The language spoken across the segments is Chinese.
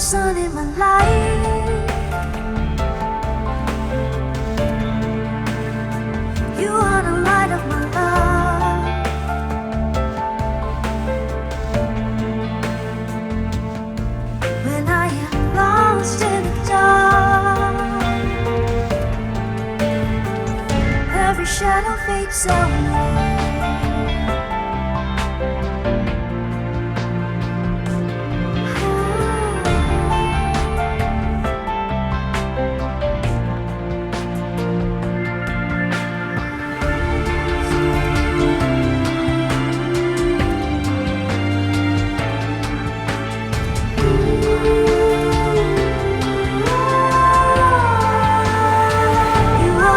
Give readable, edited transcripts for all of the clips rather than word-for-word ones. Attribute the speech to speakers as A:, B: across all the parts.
A: sun in my life. You are the light of my love. When I am lost in the dark, every shadow fades away.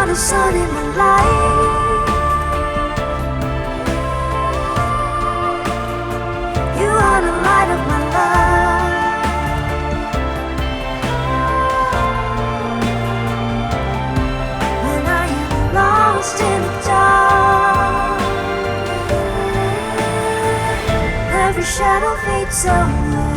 A: The sun in my life. You are the light of my love. When I am lost in the dark, every shadow fades away.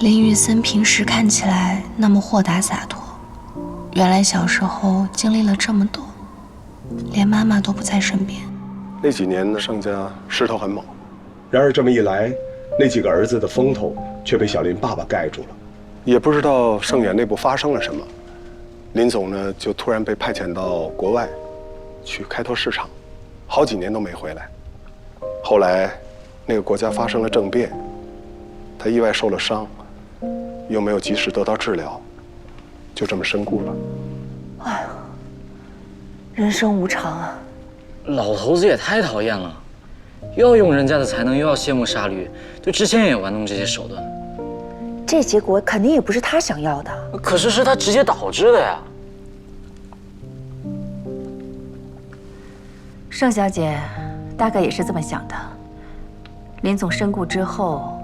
B: 林玉森平时看起来那么豁达洒脱，原来小时候经历了这么多，连妈妈都不在身边。
C: 那几年呢，盛家势头很猛，然而这么一来，那几个儿子的风头却被小林爸爸盖住了。也不知道盛远内部发生了什么，林总呢就突然被派遣到国外去开拓市场，好几年都没回来。后来，那个国家发生了政变，他意外受了伤，又没有及时得到治疗，就这么身故了。
D: 哎呀，人生无常啊！
E: 老头子也太讨厌了，又要用人家的才能，又要卸磨杀驴，对知县也玩弄这些手段。
D: 这结果肯定也不是他想要的。
E: 可是是他直接导致的呀。
D: 盛小姐大概也是这么想的。林总身故之后，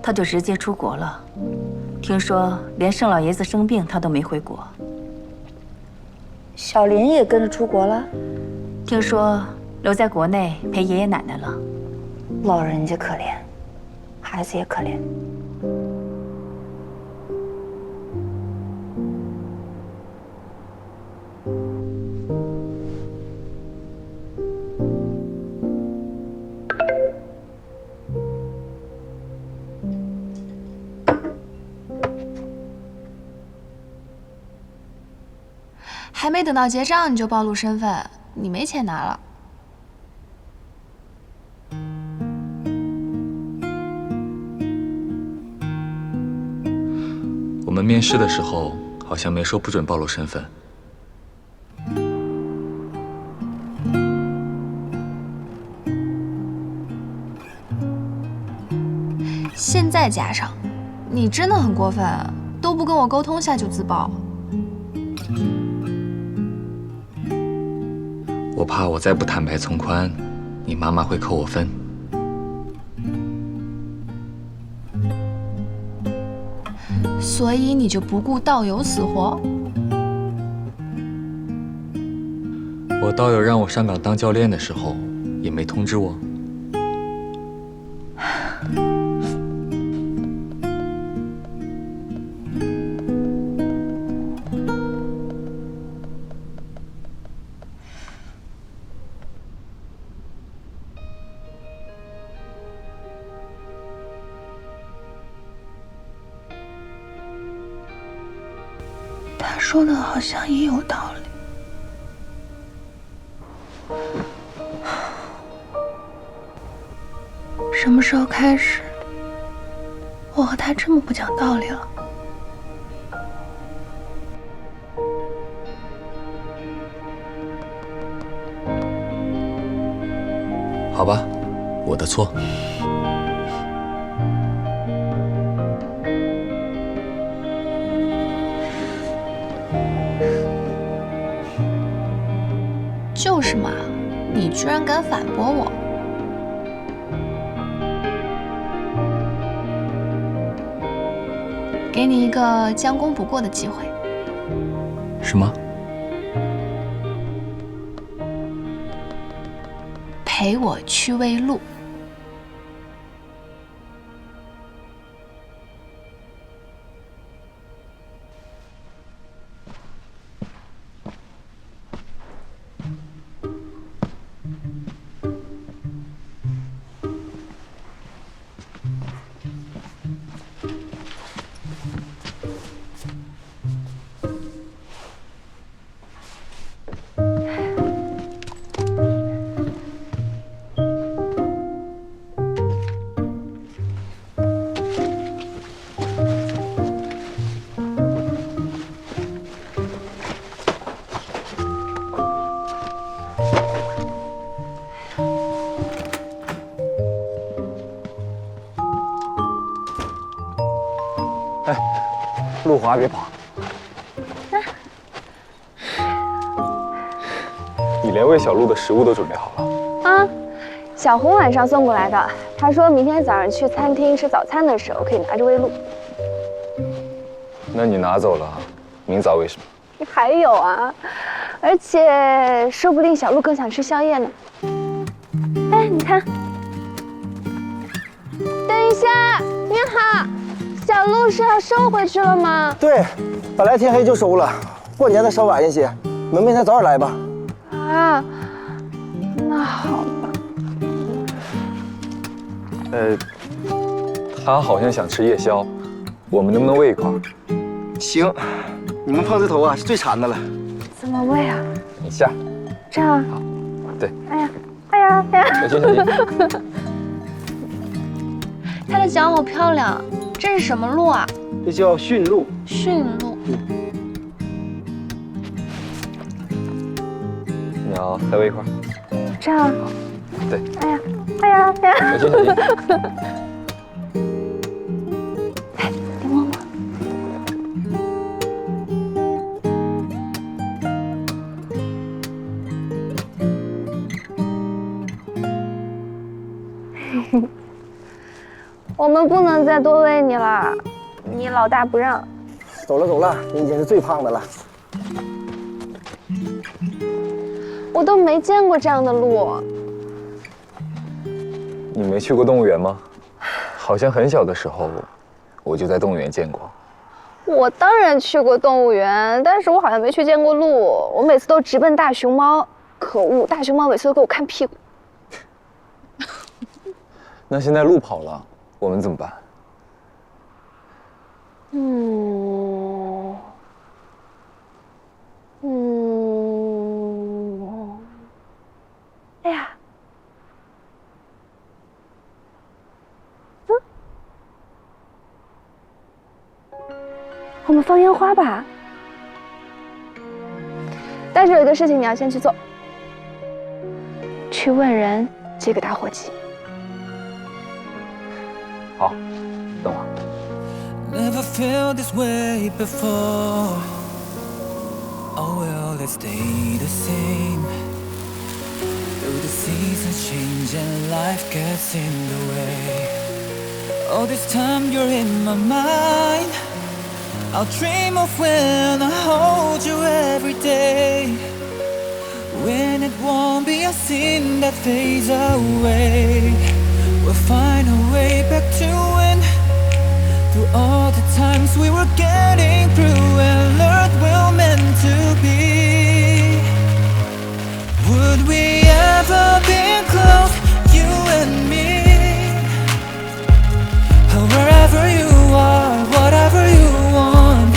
D: 他就直接出国了。听说连盛老爷子生病他都没回国。小林也跟着出国了？听说留在国内陪爷爷奶奶了。老人家可怜，孩子也可怜。
B: 还没等到结账你就暴露身份，你没钱拿了。
F: 我们面试的时候好像没说不准暴露身份。
B: 现在加上，你真的很过分，都不跟我沟通下就自爆。
F: 我怕我再不坦白从宽，你妈妈会扣我分。
B: 所以你就不顾道友死活？
F: 我道友让我上岗当教练的时候，也没通知我。
B: 他说的好像也有道理。什么时候开始，我和他这么不讲道理了？
F: 好吧，我的错。
B: 是吗？你居然敢反驳我！给你一个将功补过的机会。
F: 什么？
B: 陪我去喂鹿。
F: 路滑别跑。你连喂小鹿的食物都准备好了？
G: 啊，小红晚上送过来的。她说明天早上去餐厅吃早餐的时候可以拿着喂鹿。
F: 那你拿走了，明早喂什么？
G: 还有啊，而且说不定小鹿更想吃宵夜呢。哎，你看，等一下，你好，小鹿是要收回去了吗？
H: 对，本来天黑就收了，过年再稍晚一些，你们明天早点来吧。
G: 啊，那好吧。
F: 他好像想吃夜宵，我们能不能喂一块？
H: 行，你们胖子头啊是最馋的了。
G: 怎么喂啊？
F: 你下。
G: 这样。
F: 好。对。
G: 哎呀，哎呀，哎呀！
F: 小心，小心。
B: 它的脚好漂亮，这是什么鹿啊？
H: 这叫驯鹿。
B: 驯鹿。
F: 你要再喂一块？
G: 这样。
F: 对。
G: 哎呀，哎呀，哎呀！
F: 小心，小心。
G: 来，你摸摸。我们不能再多喂你了，你老大不让。
H: 走了走了，你已经是最胖的了。
G: 我都没见过这样的鹿。
F: 你没去过动物园吗？好像很小的时候，我就在动物园见过。
G: 我当然去过动物园，但是我好像没去见过鹿。我每次都直奔大熊猫，可恶，大熊猫每次都给我看屁股。
F: 那现在鹿跑了，我们怎么办？
G: 哎呀，我们放烟花吧。但是有一个事情你要先去做，去问人借个打火机。
F: 好，等会儿。
I: Never felt this way before. Oh well, let's stay the same. Though the seasons change and life gets in the way. All this time you're in my mind. I'll dream of when I hold you every day. When it won't be a sin that fades away. We'll find a way back to when. Through all the times we were getting through and learned we're meant to be. Would we ever be close, you and me? Wherever you are, whatever you want,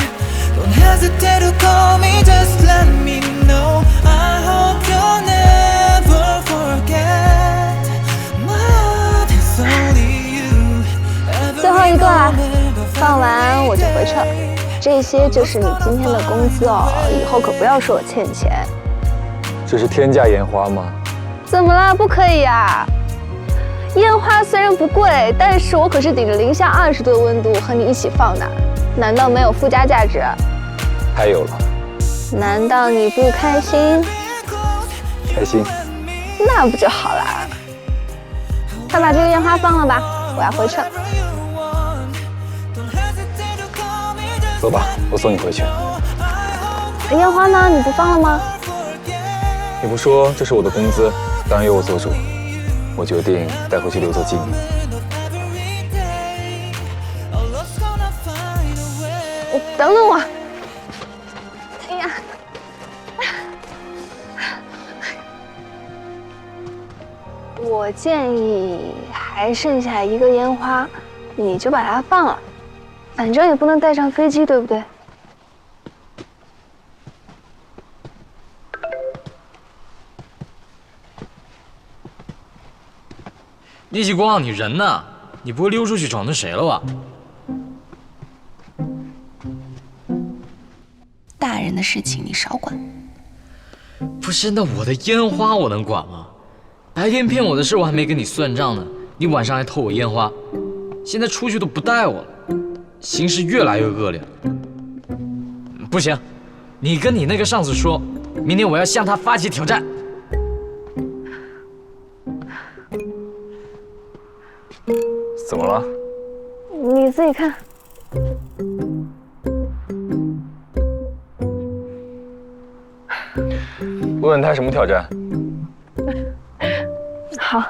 I: don't hesitate to call me, just let me know. I hope you'll never forget my heart is only you.
G: 最后一个了，放完我就回去了。这些就是你今天的工资哦，以后可不要说我欠你钱。
F: 这是天价烟花吗？
G: 怎么了？不可以呀？烟花虽然不贵，但是我可是顶着零下20度的温度和你一起放的，难道没有附加价值？
F: 太有了。
G: 难道你不开心？
F: 开心。
G: 那不就好啦？快把这个烟花放了吧，我要回去了。
F: 走吧，我送你回去。
G: 烟花呢？你不放了吗？
F: 你不说这是我的工资，当然由我做主。我决定带回去留作纪念。
G: 等等我。哎呀！我建议还剩下一个烟花，你就把它放了，反正也不能带上飞机，对不对？
E: 逆极光，你人呢？你不会溜出去闯吞谁了吧？
B: 大人的事情你少管。
E: 不是，那我的烟花我能管吗？白天骗我的事我还没跟你算账呢，你晚上还偷我烟花，现在出去都不带我了，形势越来越恶劣。不行，你跟你那个上司说，明天我要向他发起挑战。
F: 怎么了？
G: 你自己看。
F: 问问他什么挑战？
G: 好。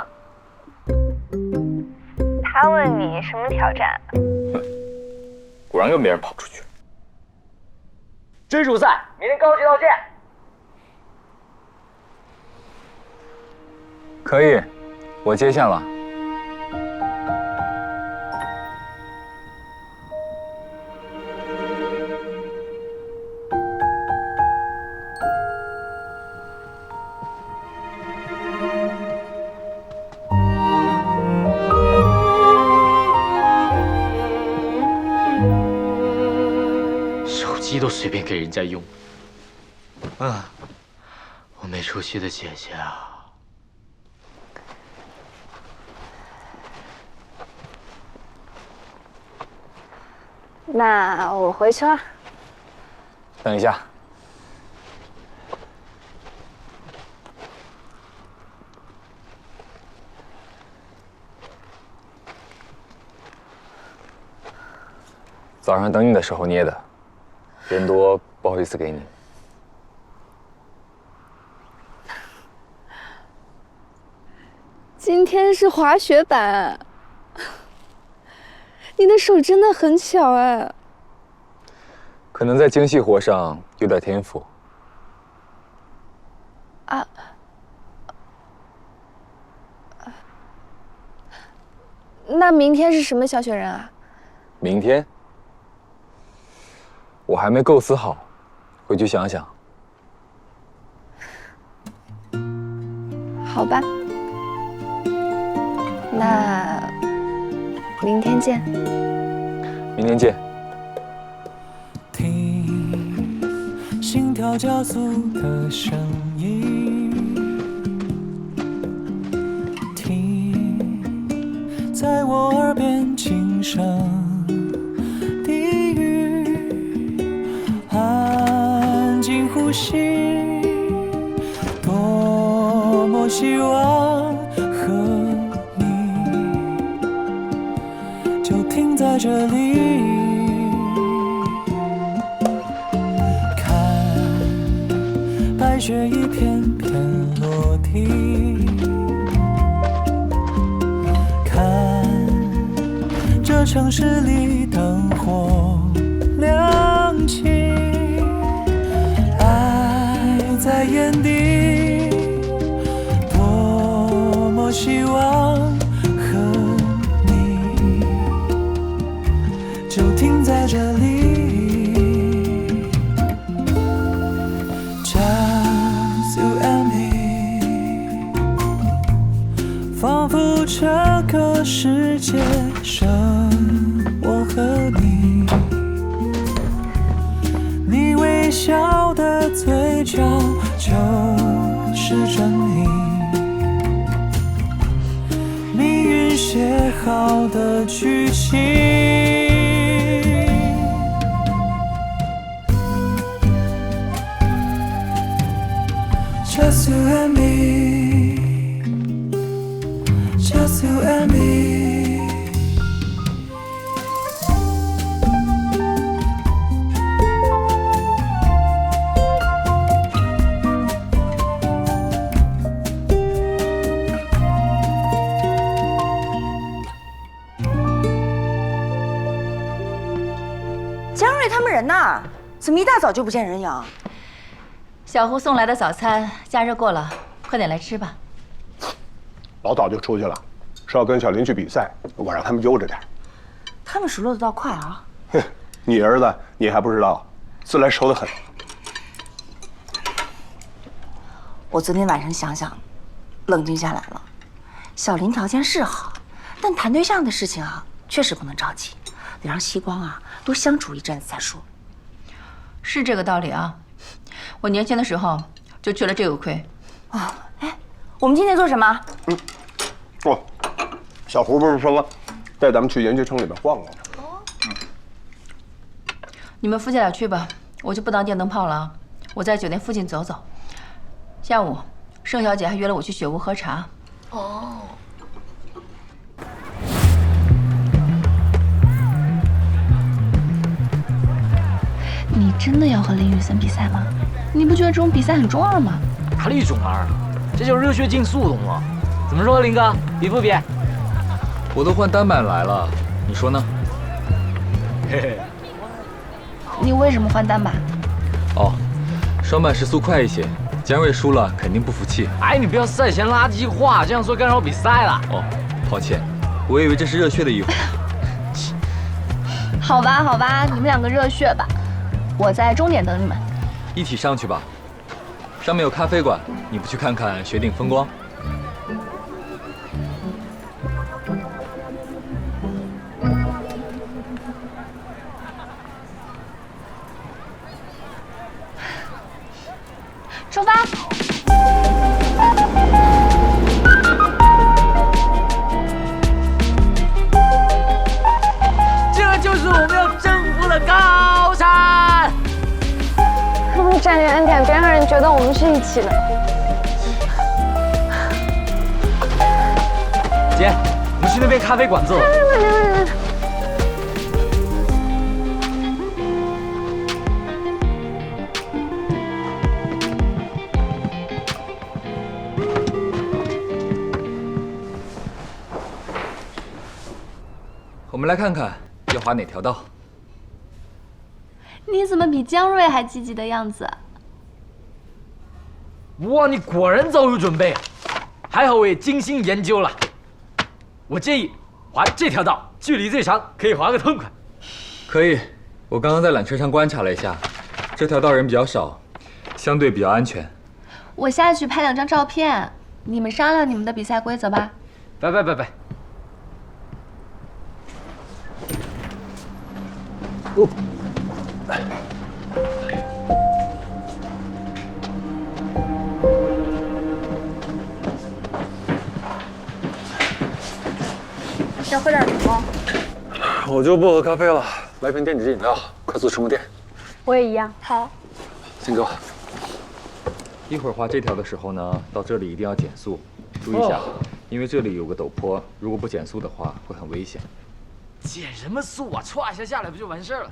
G: 他问你什么挑战？
F: 果然跟别人跑出去。
E: 追逐赛，明天高级道见。
F: 可以，我接线了。
E: 手机都随便给人家用。啊，我没出息的姐姐啊！
G: 那我回去了。
F: 等一下。早上等你的时候捏的，人多不好意思给你。
G: 今天是滑雪板，你的手真的很巧哎。
F: 可能在精细活上有点天赋。
G: 啊。那明天是什么小雪人啊？
F: 明天？我还没构思好，回去想想。
G: 好吧，那明天见。
F: 明天见。
I: 听心跳加速的声音，听在我耳边轻声低语，安静呼吸，多么希望和你就停在这里。白雪一片片落地，看这城市里灯火亮起，爱在眼底，多么希望和你就停在这里。仿佛这个世界剩我和你，你微笑的嘴角就是真理，命运写好的剧情。Just Just you and me, just you and me.
J: 江瑞他们人呢？怎么一大早就不见人影？
D: 小胡送来的早餐加热过了，快点来吃吧。
C: 老早就出去了，是要跟小林去比赛，我让他们悠着点。
J: 他们熟络的倒快啊！
C: 哼，你儿子你还不知道，自来熟得很。
J: 我昨天晚上想想，冷静下来了。小林条件是好，但谈对象的事情啊，确实不能着急，得让西光啊多相处一阵子再说。
D: 是这个道理啊。我年轻的时候就吃了这个亏。
J: 啊，哎，我们今天做什么？
C: 哦，小胡不是说带咱们去研究城里面逛逛吗？
D: 你们夫妻俩去吧，我就不当电灯泡了啊。我在酒店附近走走。下午，盛小姐还约了我去雪屋喝茶。
B: 哦。你真的要和林雨森比赛吗？你不觉得这种比赛很中二吗？
E: 哪里中二啊？这就是热血竞速，懂吗？怎么说，林哥，比不比？
F: 我都换单板来了，你说呢？
E: 嘿嘿。
B: 你为什么换单板？
F: 哦，双板时速快一些。江瑞输了肯定不服气。
E: 哎，你不要赛前垃圾话，这样说干扰比赛了。
F: 哦，抱歉，我以为这是热血的一环。
B: 好吧，好吧，你们两个热血吧，我在终点等你们。
F: 一起上去吧，上面有咖啡馆，你不去看看雪顶风光？
B: 出发！
E: 这就是我们要征服的高山。
G: 能不能站远点，别让人觉得我们是一起的。
E: 姐，我们去那边咖啡馆坐。
F: 我们来看看要滑哪条道。
B: 你怎么比江瑞还积极的样子？
E: 哇，你果然早有准备啊！还好我也精心研究了。我建议滑这条道，距离最长，可以滑个痛快。
F: 可以，我刚刚在缆车上观察了一下，这条道人比较少，相对比较安全。
B: 我下去拍2张照片，你们商量你们的比赛规则吧。
E: 拜。
C: 哦，
J: 要喝点什么？
F: 我就不喝咖啡了，来瓶电解饮料，快速充个电。
G: 我也一样。好。
F: 先走。一会儿滑这条的时候呢，到这里一定要减速，注意一下，因为这里有个陡坡，如果不减速的话会很危险。
E: 减什么速啊？歘一下下来不就完事儿了？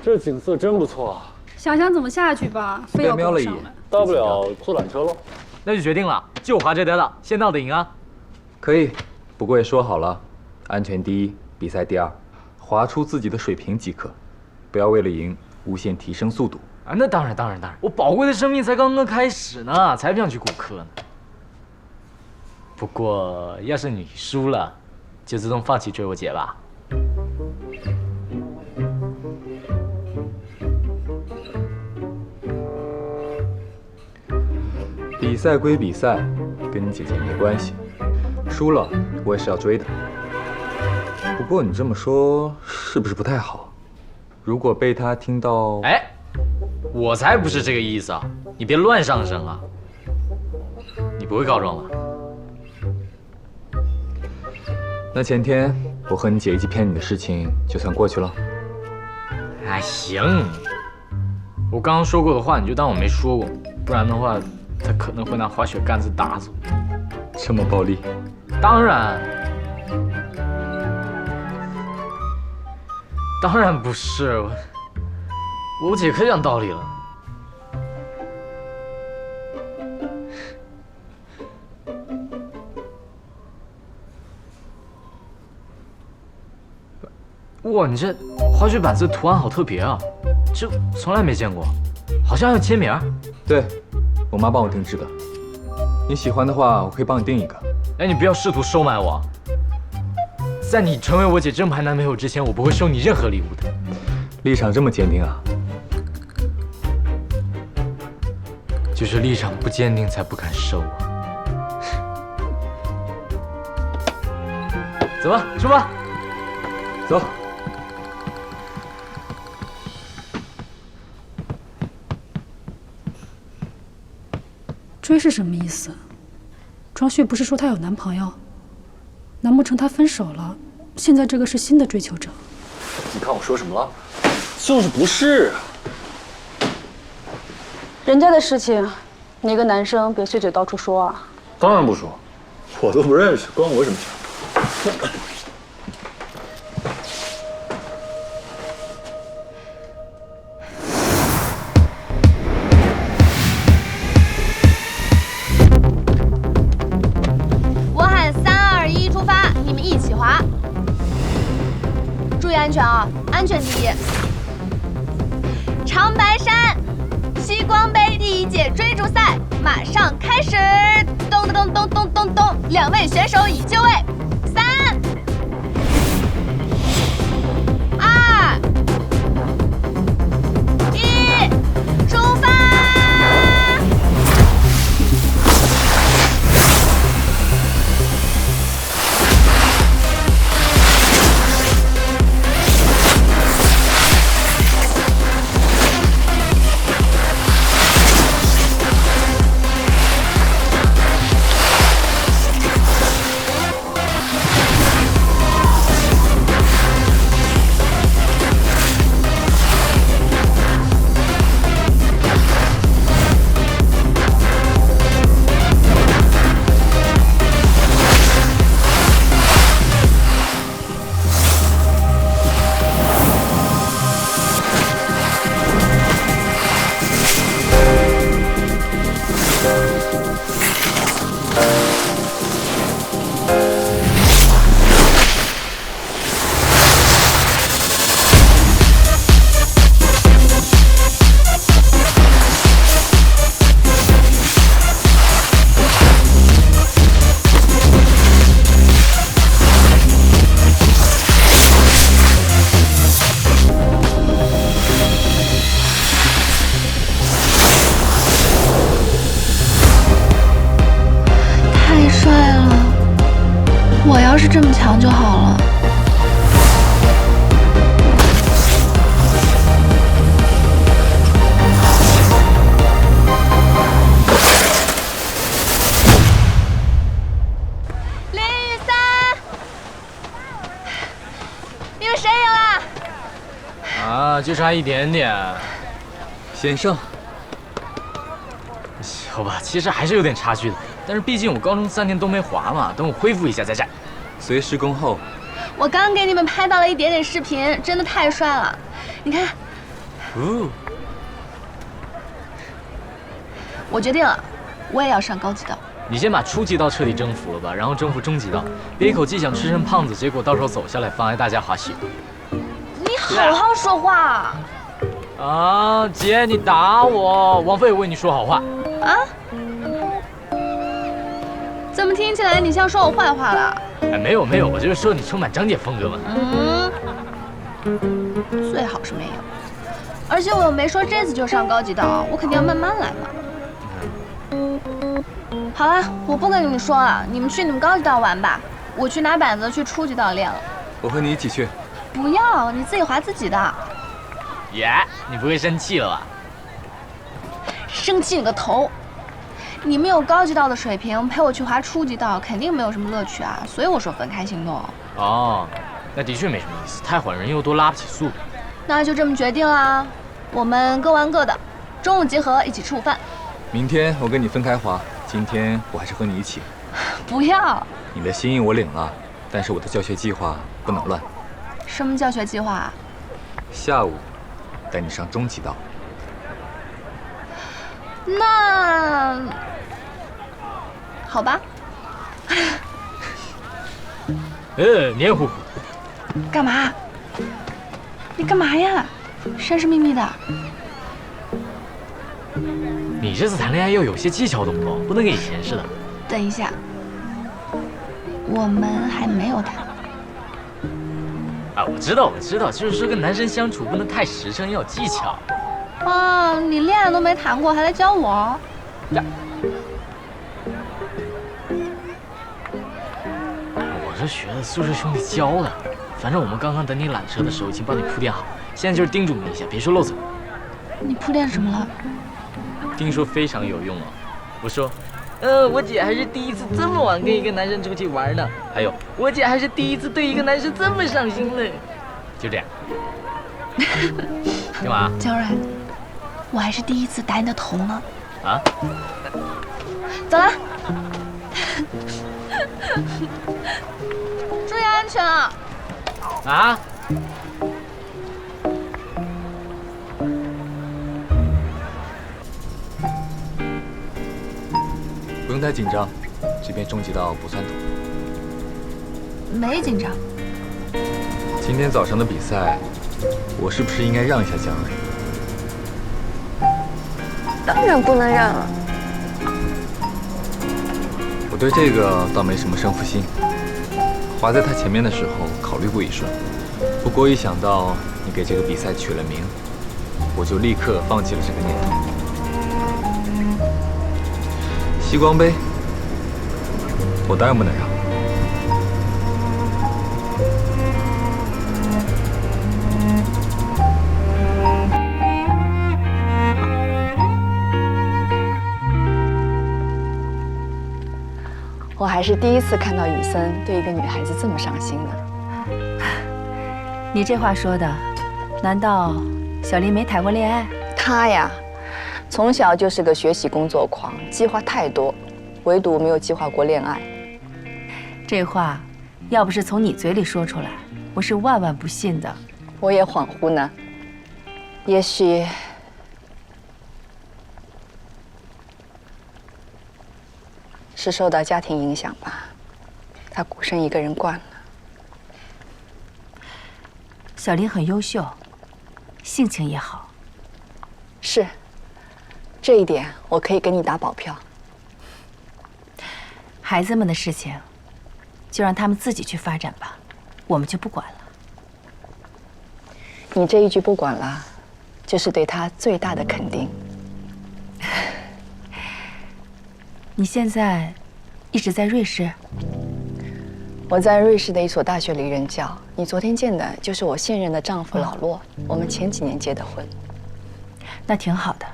F: 这景色真不错啊！
K: 想想怎么下去吧，非要
F: 瞄了一眼，大不了坐缆车喽。
E: 那就决定了，就滑这条道，先到的赢啊！
F: 可以，不过也说好了，安全第一，比赛第二，滑出自己的水平即可，不要为了赢无限提升速度。
E: 啊，那当然，我宝贵的生命才刚刚开始呢，才不想去骨科呢。不过要是你输了，就自动放弃追我姐吧。
F: 比赛归比赛，跟你姐姐没关系。输了，我也是要追的。不过你这么说，是不是不太好？如果被她听到……
E: 哎，我才不是这个意思啊！你别乱上升啊！你不会告状吧？
F: 那前天我和你姐一起骗你的事情，就算过去了。
E: 哎，行，我刚刚说过的话，你就当我没说过，不然的话，他可能会拿滑雪杆子打死我。
F: 这么暴力？
E: 当然不是，我姐可讲道理了。哇，你这滑雪板子图案好特别啊，这从来没见过，好像要签名。
F: 对，我妈帮我定制的。你喜欢的话，我可以帮你订一个。
E: 哎，你不要试图收买我。在你成为我姐正牌男朋友之前，我不会收你任何礼物的。
F: 立场这么坚定啊？
E: 就是立场不坚定，才不敢收啊。走吧，出发。
F: 走。
K: 追是什么意思？庄旭不是说她有男朋友？难不成她分手了？现在这个是新的追求者？
F: 你看我说什么了？就是不是。
K: 人家的事情，你一个男生别碎嘴到处说啊。
F: 当然不说，我都不认识，关我什么事？
G: 我喊3、2、1，出发！你们一起滑，注意安全啊！安全第一。长白山西光杯第1届追逐赛马上开始！咚咚咚咚咚咚咚，2位选手已就位。3、2、1，出发！
B: 我要是这么强就好了。
G: 林雨3，你们谁赢了？
E: 啊，就差一点点。
F: 险胜。
E: 好吧，其实还是有点差距的。但是毕竟我高中3年都没滑嘛，等我恢复一下再战。
F: 随时恭候。
G: 我刚给你们拍到了一点点视频，真的太帅了。你看，我决定了，我也要上高级道。
E: 你先把初级道彻底征服了吧，然后征服中级道。别一口气想吃成胖子，结果到时候走下来妨碍大家滑雪。
G: 你好好说话。
E: 啊，姐，你打我！王菲为你说好话。
G: 啊？怎么听起来你像说我坏话了？
E: 哎，没有没有，我就是说你充满张姐风格嘛。
G: 最好是没有。而且我又没说这次就上高级道，我肯定要慢慢来嘛。好了，我不跟你们说了，你们去你们高级道玩吧，我去拿板子去初级道练了。
F: 我和你一起去。
G: 不要，你自己滑自己的。
E: 耶，你不会生气了吧？
G: 生气你个头！你们有高级道的水平，陪我去滑初级道，肯定没有什么乐趣啊。所以我说分开行动。
E: 哦，那的确没什么意思，太缓人又多拉不起速度。
G: 那就这么决定啦，我们各玩各的，中午集合一起吃午饭。
F: 明天我跟你分开滑，今天我还是和你一起。
G: 不要。
F: 你的心意我领了，但是我的教学计划不能乱。
G: 什么教学计划啊？
F: 下午带你上中级道。
G: 那好吧。
E: 黏糊糊。
G: 干嘛？你干嘛呀？神神秘秘的。
E: 你这次谈恋爱要有些技巧，懂不懂？不能跟以前似的。
B: 等一下，我们还没有谈。
E: 啊，我知道，就是说跟男生相处不能太实诚，要有技巧。
G: 啊，你恋爱都没谈过，还来教我？
E: 呀，我这学的宿舍兄弟教的。反正我们刚刚等你缆车的时候已经帮你铺垫好，现在就是叮嘱你一下，别说漏嘴。
B: 你铺垫什么了？
E: 听说非常有用哦。我说，我姐还是第一次这么晚跟一个男生出去玩呢。还有，我姐还是第一次对一个男生这么上心了。就这样。干嘛？
B: 焦然，我还是第一次打你的头呢。
E: 啊？
G: 走了。注意安全啊！
E: 啊？
F: 不用太紧张，这边中级道不算陡。
B: 没紧张。
F: 今天早上的比赛，我是不是应该让一下江蕊？
J: 当然不能让了。
F: 我对这个倒没什么胜负心。滑在他前面的时候考虑过一瞬，不过一想到你给这个比赛取了名，我就立刻放弃了这个念头。西光杯，我当然不能让。
J: 我还是第一次看到雨森对一个女孩子这么上心呢。
D: 你这话说的，难道小林没谈过恋爱？
J: 她呀，从小就是个学习工作狂，计划太多，唯独没有计划过恋爱。
D: 这话要不是从你嘴里说出来，我是万万不信的。
J: 我也恍惚呢。也许是受到家庭影响吧，他孤身一个人惯了。
D: 小林很优秀，性情也好。
J: 是，这一点我可以给你打保票。
D: 孩子们的事情，就让他们自己去发展吧，我们就不管了。
J: 你这一句不管了，就是对他最大的肯定。
D: 你现在一直在瑞士？
J: 我在瑞士的一所大学里任教。你昨天见的就是我现任的丈夫老骆，我们前几年结的婚。
D: 那挺好的，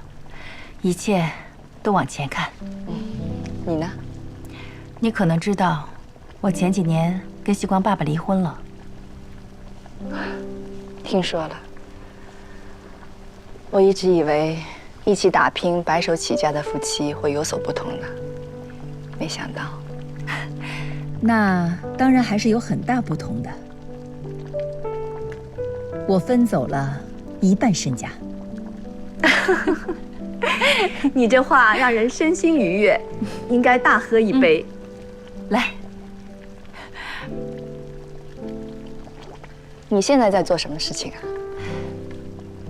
D: 一切都往前看。
J: 你呢？
D: 你可能知道，我前几年跟西光爸爸离婚了。
J: 听说了。我一直以为一起打拼、白手起家的夫妻会有所不同呢，没想到。
L: 那当然还是有很大不同的。我分走了一半身家。
J: 你这话让人身心愉悦，应该大喝一杯。
D: 来，
J: 你现在在做什么事情啊？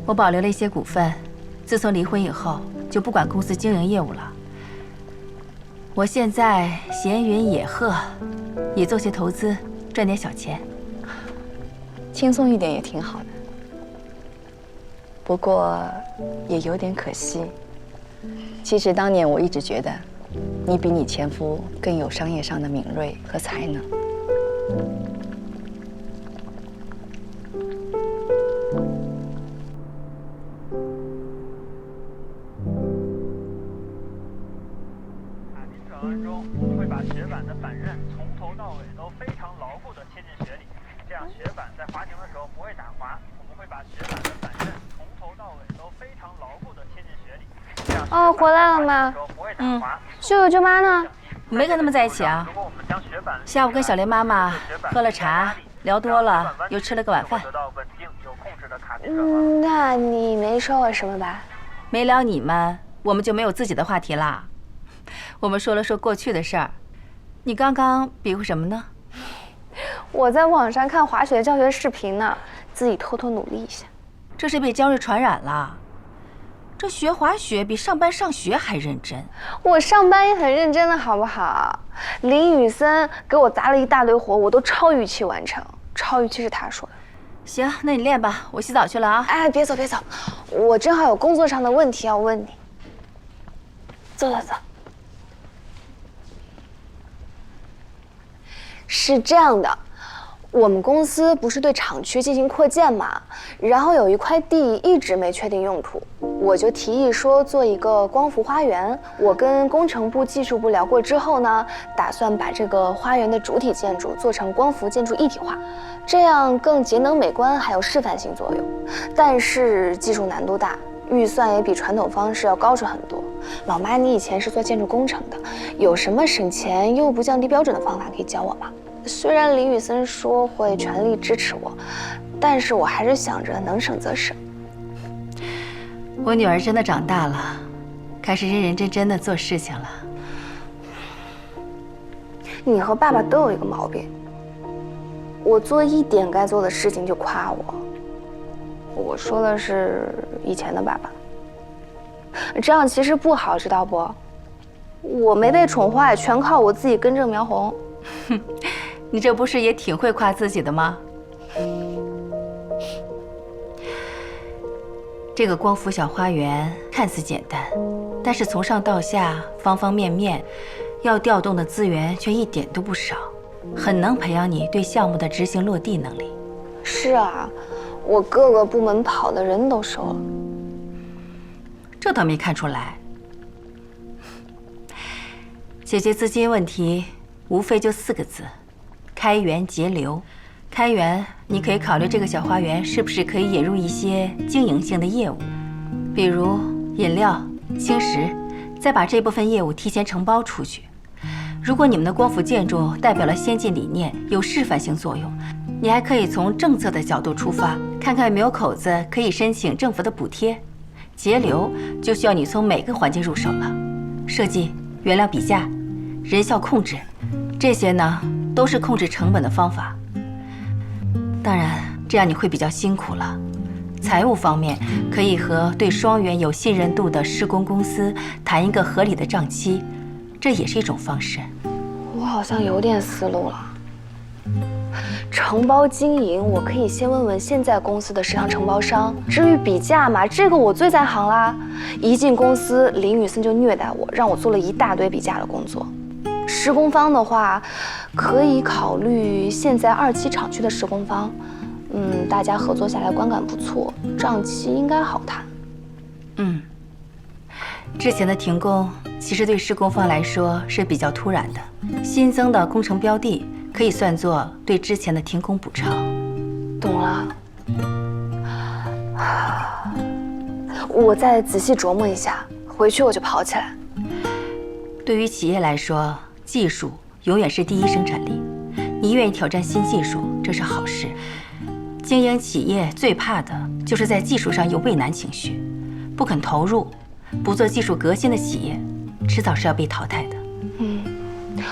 D: 我保留了一些股份，自从离婚以后就不管公司经营业务了。我现在闲云野鹤，也做些投资，赚点小钱。
J: 轻松一点也挺好的，不过也有点可惜。其实当年我一直觉得，你比你前夫更有商业上的敏锐和才能。
M: 转弯中会把雪板的板刃从头到尾都非常牢固地切进雪里，这样雪板在滑行的时候不会打滑。我们会把雪板的板刃从头到尾都非常牢固地切进雪里，这样
G: 哦，回来了吗？舅舅舅妈呢？
D: 我没跟他们在一起啊。下午跟小莲妈妈喝了茶，聊多了，又吃了个晚饭。
G: 那你没说我什么吧？
D: 没聊你们，我们就没有自己的话题啦。我们说了说过去的事儿。你刚刚比划什么呢？
G: 我在网上看滑雪教学视频呢，自己偷偷努力一下。
D: 这是被焦虑传染了。这学滑雪比上班上学还认真。
G: 我上班也很认真的，好不好？林雨森给我砸了一大堆活，我都超预期完成。超预期是他说的。
D: 行，那你练吧，我洗澡去了啊。
G: 哎，别走别走，我正好有工作上的问题要问你。走走走。是这样的，我们公司不是对厂区进行扩建嘛，然后有一块地一直没确定用途，我就提议说做一个光伏花园。我跟工程部、技术部聊过之后呢，打算把这个花园的主体建筑做成光伏建筑一体化，这样更节能美观，还有示范性作用。但是技术难度大，预算也比传统方式要高出很多。老妈，你以前是做建筑工程的，有什么省钱又不降低标准的方法可以教我吗？虽然林雨森说会全力支持我，但是我还是想着能省则省。
D: 我女儿真的长大了，开始认认真真的做事情了。
G: 你和爸爸都有一个毛病，我做一点该做的事情就夸我。我说的是以前的爸爸，这样其实不好，知道不？我没被宠坏，全靠我自己根正苗红。
D: 哼，你这不是也挺会夸自己的吗？这个光伏小花园看似简单，但是从上到下方方面面要调动的资源却一点都不少，很能培养你对项目的执行落地能力。
G: 是啊，我各个部门跑的人都收了。
D: 这倒没看出来。解决资金问题，无非就4个字：开源节流。开源，你可以考虑这个小花园是不是可以引入一些经营性的业务，比如饮料、轻食，再把这部分业务提前承包出去。如果你们的光伏建筑代表了先进理念，有示范性作用，你还可以从政策的角度出发，看看有没有口子可以申请政府的补贴。节流就需要你从每个环节入手了，设计、原料比价、人效控制，这些呢都是控制成本的方法。当然，这样你会比较辛苦了。财务方面，可以和对双元有信任度的施工公司谈一个合理的账期，这也是一种方式。
G: 我好像有点思路了。承包经营，我可以先问问现在公司的食堂承包商。至于比价嘛，这个我最在行啦。一进公司，林雨森就虐待我，让我做了一大堆比价的工作。施工方的话，可以考虑现在2期厂区的施工方，大家合作下来观感不错，账期应该好谈。
D: 之前的停工其实对施工方来说是比较突然的，新增的工程标的可以算作对之前的停工补偿。
G: 懂了，我再仔细琢磨一下，回去我就跑起来。
D: 对于企业来说，技术永远是第一生产力。你愿意挑战新技术，这是好事。经营企业最怕的就是在技术上有畏难情绪，不肯投入，不做技术革新的企业，迟早是要被淘汰的。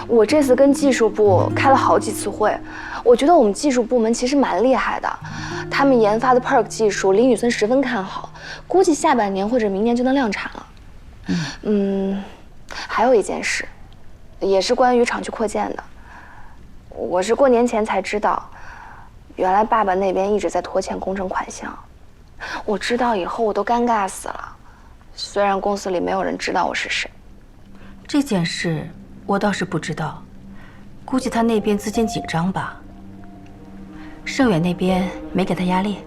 G: 我这次跟技术部开了好几次会，我觉得我们技术部门其实蛮厉害的，他们研发的 PERK 技术，林雨森十分看好，估计下半年或者明年就能量产了。还有一件事，也是关于厂区扩建的。我是过年前才知道，原来爸爸那边一直在拖欠工程款项。我知道以后我都尴尬死了，虽然公司里没有人知道我是谁。
D: 这件事我倒是不知道，估计他那边资金紧张吧。盛远那边没给他压力？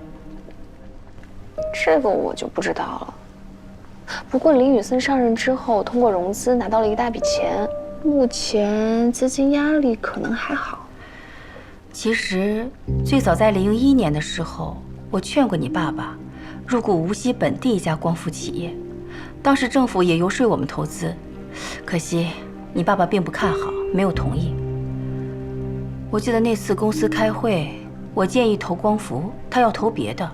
G: 这个我就不知道了。不过林雨森上任之后，通过融资拿到了一大笔钱，目前资金压力可能还好。
D: 其实最早在2001年的时候，我劝过你爸爸入股无锡本地一家光伏企业，当时政府也游说我们投资，可惜你爸爸并不看好，没有同意。我记得那次公司开会，我建议投光伏，他要投别的，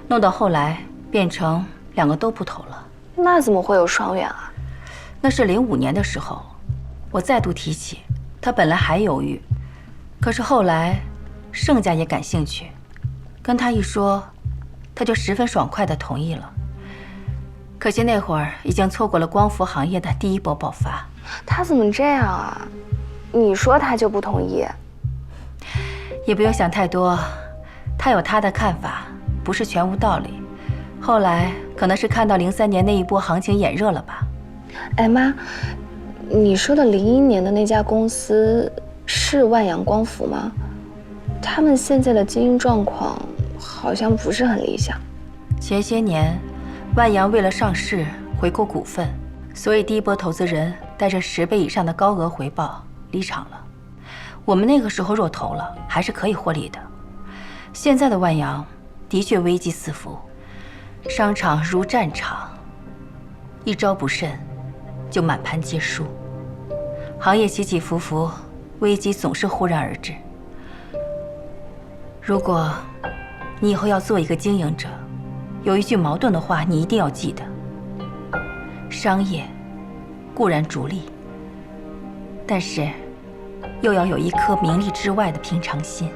D: 弄到后来变成2个都不投了。
G: 那怎么会有双远啊？
D: 那是05年的时候，我再度提起，他本来还犹豫，可是后来盛家也感兴趣，跟他一说，他就十分爽快地同意了。可惜那会儿已经错过了光伏行业的第一波爆发。
G: 他怎么这样啊？你说他就不同意？
D: 也不用想太多，他有他的看法，不是全无道理。后来可能是看到03年那一波行情眼热了吧。
G: 哎妈，你说的01年的那家公司是万阳光伏吗？他们现在的经营状况好像不是很理想。
D: 前些年，万阳为了上市回购股份，所以第一波投资人带着10倍以上的高额回报离场了。我们那个时候若投了，还是可以获利的。现在的万阳的确危机四伏，商场如战场，一招不慎就满盘皆输。行业起起伏伏，危机总是忽然而至。如果你以后要做一个经营者，有一句矛盾的话，你一定要记得：商业固然逐利，但是又要有一颗名利之外的平常心。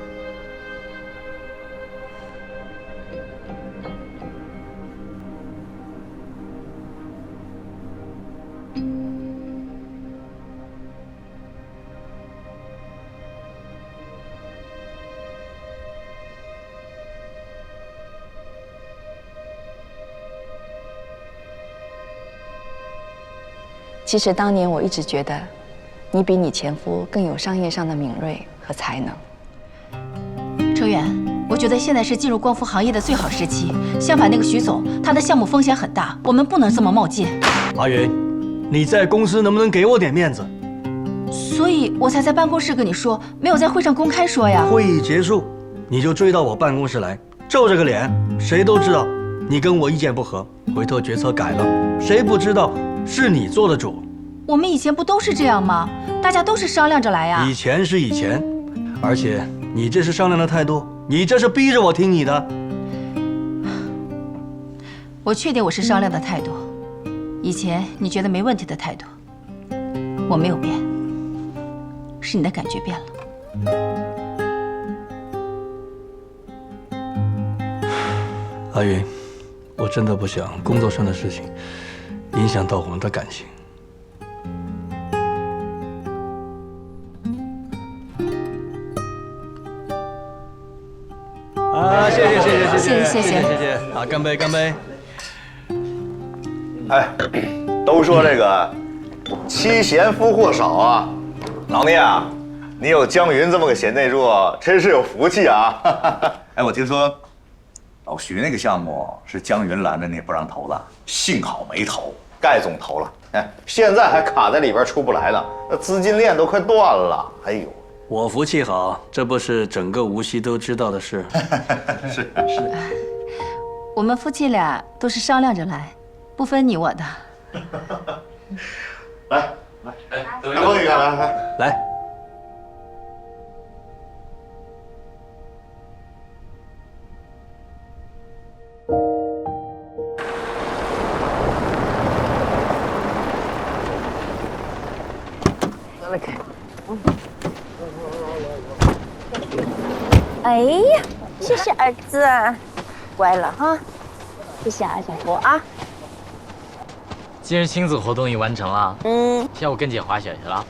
N: 其实当年我一直觉得，你比你前夫更有商业上的敏锐和才能。
D: 程远，我觉得现在是进入光伏行业的最好时期。相反，那个徐总，他的项目风险很大，我们不能这么冒进。
O: 阿云，你在公司能不能给我点面子？
D: 所以我才在办公室跟你说，没有在会上公开说呀。
O: 会议结束，你就追到我办公室来，皱着个脸，谁都知道你跟我意见不合，回头决策改了，谁不知道是你做的主？
D: 我们以前不都是这样吗？大家都是商量着来呀。
O: 以前是以前，而且你这是商量的态度，你这是逼着我听你的。
D: 我确定我是商量的态度，以前你觉得没问题的态度，我没有变，是你的感觉变了。
O: 阿云，我真的不想工作上的事情影响到我们的感情。啊，谢谢！啊，干杯，干杯！
P: 哎，都说这个妻贤夫祸少啊，老聂啊，你有江云这么个贤内助，真是有福气啊！哎，我听说老徐那个项目是江云拦着你不让投的，幸好没投，盖总投了，哎，现在还卡在里边出不来了，那资金链都快断了。哎呦，
O: 我福气好，这不是整个无锡都知道的事。
P: 是。
D: 我们夫妻俩都是商量着来，不分你我的。
P: 来，大风你看，来。
A: 来看。哎呀，谢谢儿子，乖了哈，谢谢啊，小福啊。
E: 今日亲子活动已完成了，下午跟姐滑雪去了。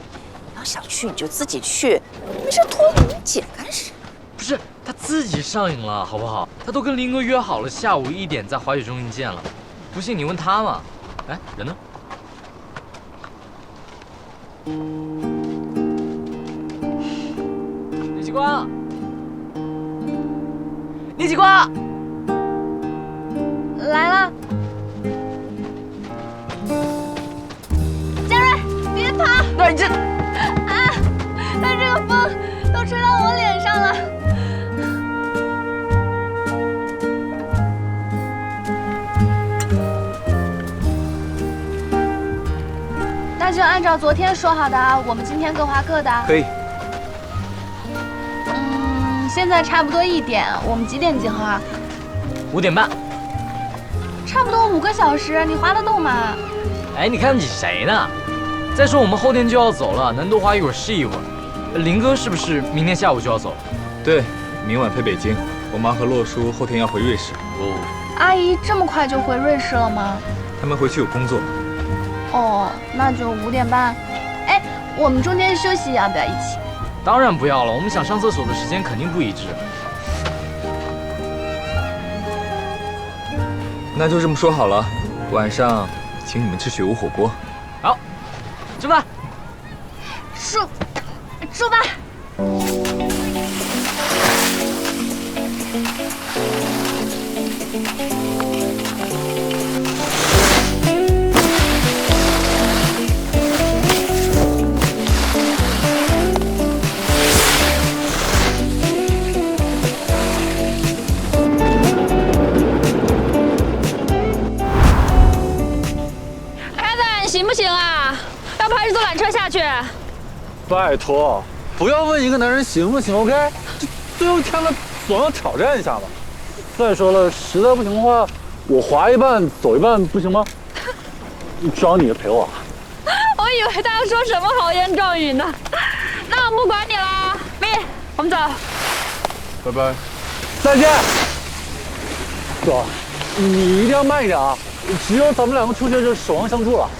A: 要想去你就自己去，没事拖你姐干啥？
E: 不是，他自己上瘾了，好不好？他都跟林哥约好了，下午1点在滑雪中心见了。不信你问他嘛。哎，人呢？李继光，李继光，
G: 来了。嘉瑞，别跑！
E: 那你这……
G: 啊！他这个风都吹到我脸上了。按照昨天说好的，我们今天各花各的。
F: 可以。
G: 现在差不多1点，我们几点集合啊
E: ？5点半。
G: 差不多5个小时，你划得动吗？
E: 哎，你看你谁呢？再说我们后天就要走了，能多划一会儿是一会儿。林哥是不是明天下午就要走？
F: 对，明晚飞北京。我妈和洛叔后天要回瑞士。
E: 哦。
G: 阿姨这么快就回瑞士了吗？
F: 他们回去有工作。
G: 哦，那就5点半。哎，我们中间休息要不要一起？
E: 当然不要了，我们想上厕所的时间肯定不一致。
F: 那就这么说好了，晚上请你们吃雪屋火锅。
E: 好，吃饭。
G: 出发。
Q: 行不行啊？要不还是坐缆车下去？
R: 拜托，不要问一个男人行不行 ，OK？ 这最后一天了，总要挑战一下吧。再说了，实在不行的话，我滑一半走一半，不行吗？只要你陪我。
Q: 我以为他要说什么豪言壮语呢。那我不管你了，咪，我们走。
R: 拜拜，再见。哥，你一定要慢一点啊！只有咱们2个出去就守望相助了。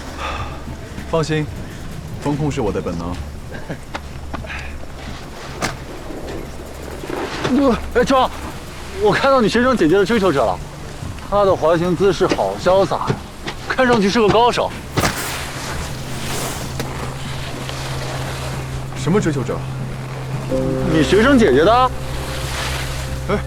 S: 放心，风控是我的本能。
R: 哎，壮，我看到你学生姐姐的追求者了，她的滑行姿势好潇洒呀，看上去是个高手。
S: 什么追求者？
R: 你学生姐姐的？哎。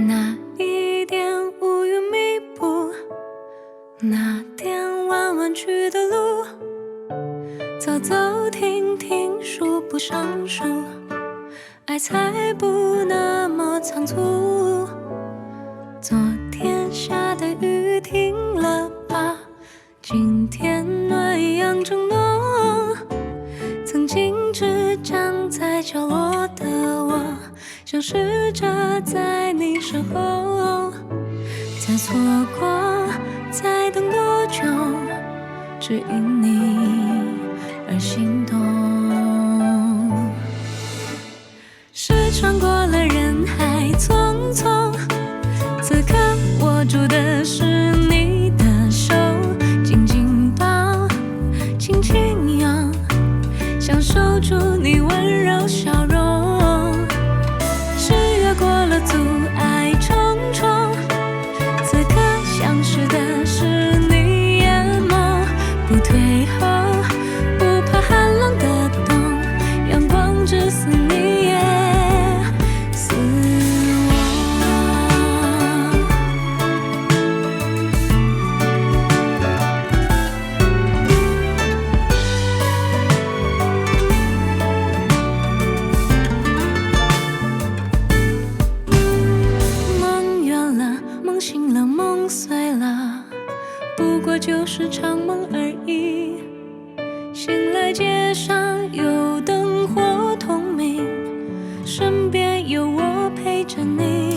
T: 那一点乌云密布，那点弯弯曲的路，走走停停，数不胜数，爱才不那么仓促。昨天下的雨停了吧？今天暖阳正浓，曾经只站在角落的我，消失着在你身后。再错过，再等多久，只因你而心动。是穿过了人海匆匆，此刻握住的是你的手，紧紧抱，轻轻拥，想守住你温柔笑容。是越过了阻碍重重，此刻相识的是你眼眸，不退后，不怕寒冷的冬，阳光只似你也似梦远了，梦醒了，梦碎了，不过就是场梦而已。醒来街上有灯火通明，身边有我陪着你。